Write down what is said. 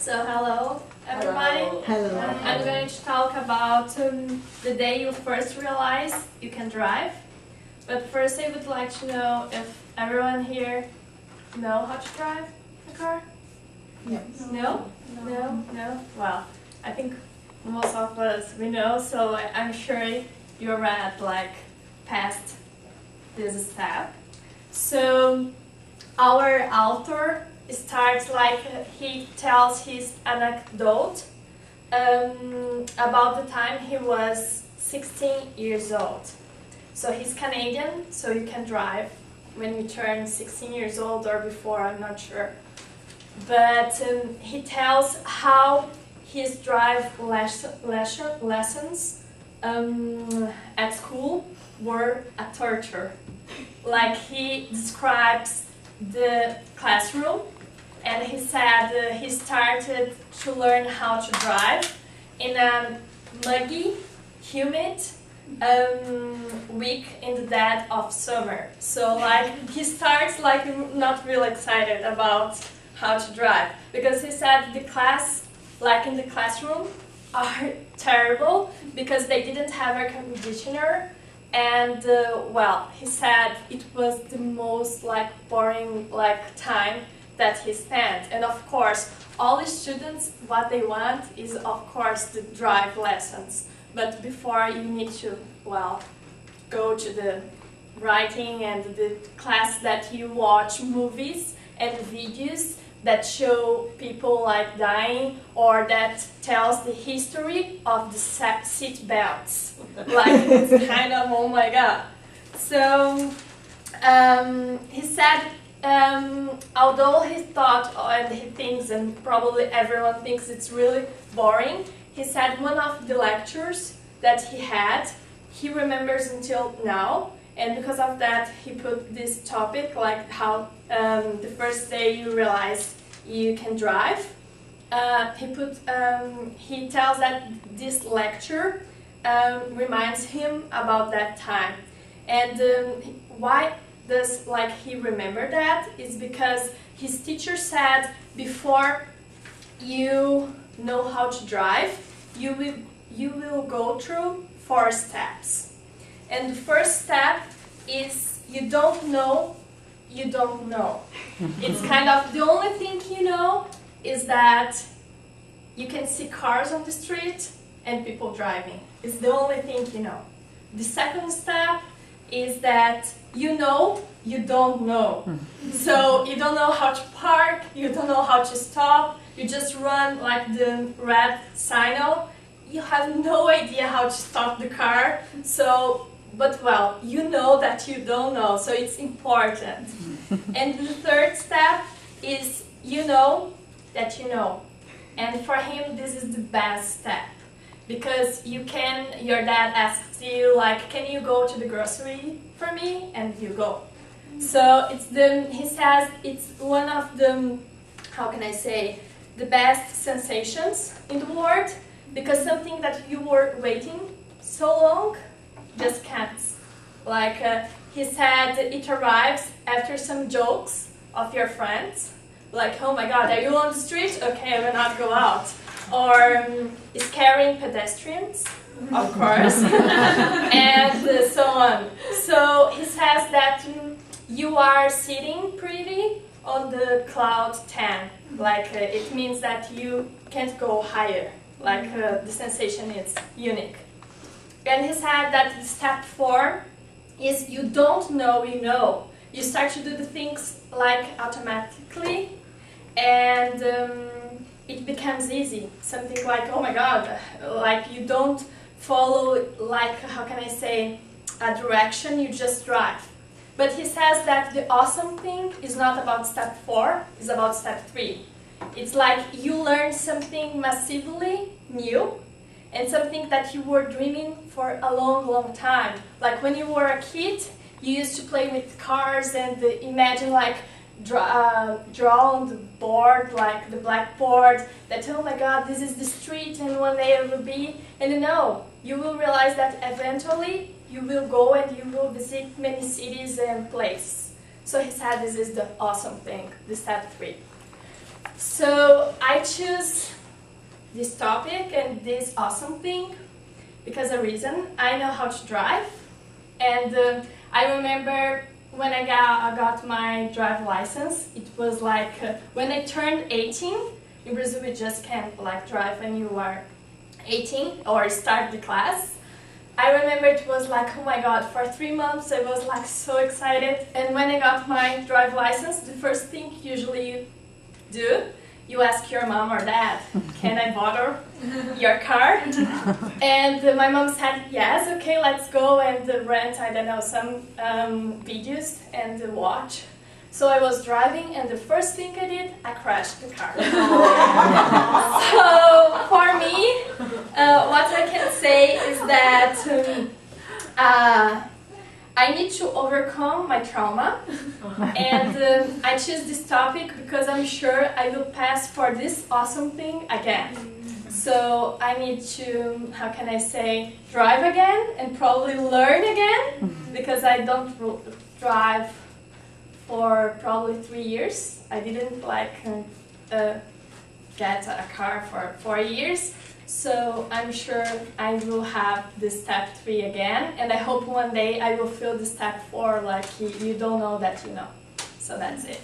So hello everybody. Hello. I'm going to talk about the day you first realize you can drive. But first I would like to know if everyone here know how to drive a car? Yes. No? No? Well, I think most of us we know, so I'm sure you read like past this step. So our author starts like he tells his anecdote about the time he was 16 years old. So he's Canadian, so you can drive when you turn 16 years old or before, I'm not sure. But he tells how his drive lessons at school were a torture. Like he describes the classroom, and he said he started to learn how to drive in a muggy, humid week in the dead of summer. So like he starts like not really excited about how to drive, because he said the class, like in the classroom, are terrible because they didn't have air conditioner. And well, he said it was the most like boring like time that he spent. And of course, all the students, what they want is of course the drive lessons. But before you need to, well, go to the writing and the class that you watch movies and videos that show people like dying, or that tells the history of the seat belts. Like it's kind of, oh my god. So he said, although he thought and he thinks, and probably everyone thinks it's really boring, he said one of the lectures that he had, he remembers until now. And because of that, he put this topic, like how the first day you realize you can drive. He tells that this lecture reminds him about that time. And why does like he remember that? Is because his teacher said, before you know how to drive, you will go through 4 steps. And the first step is you don't know. It's kind of the only thing you know is that you can see cars on the street and people driving. It's the only thing you know. The second step is that you know you don't know. So you don't know how to park, you don't know how to stop, you just run like the red signal. You have no idea how to stop the car. So, but well, you know that you don't know, so it's important. And the third step is you know that you know. And for him, this is the best step. Because your dad asks you, like, can you go to the grocery for me? And you go. So he says it's one of the, how can I say, the best sensations in the world. Because something that you were waiting so long just can't. Like he said, it arrives after some jokes of your friends. Like, oh my god, are you on the street? Okay, I will not go out. Or scaring pedestrians, of course, and so on. So he says that you are sitting pretty on the cloud 10. Like it means that you can't go higher. Like the sensation is unique. And he said that step 4 is you don't know you know. You start to do the things like automatically, and it becomes easy. Something like, oh my god, like you don't follow, like, how can I say, a direction, you just drive. But he says that the awesome thing is not about step 4, it's about step 3. It's like you learn something massively new, and something that you were dreaming for a long, long time. Like when you were a kid, you used to play with cars and imagine like draw on the board, like the blackboard, that oh my god, this is the street and one day it will be. And you will realize that eventually you will go and you will visit many cities and places. So he said this is the awesome thing, the step 3. So I choose this topic and this awesome thing because a reason. I know how to drive, and I remember when I got my drive license, it was like when I turned 18. In Brazil, we just can't like drive when you are 18 or start the class. I remember it was like, oh my god, for 3 months I was like so excited. And when I got my drive license, the first thing usually you do, you ask your mom or dad, can I borrow your car? And my mom said, yes, okay, let's go and rent, I don't know, some videos and watch. So I was driving, and the first thing I did, I crashed the car. So for me, what I can say is that I need to overcome my trauma, and I choose this topic because I'm sure I will pass for this awesome thing again. So I need to, how can I say, drive again and probably learn again, because I don't drive for probably 3 years. I didn't like get a car for 4 years. So I'm sure I will have the step 3 again, and I hope one day I will feel the step 4 like you don't know that you know. So that's it.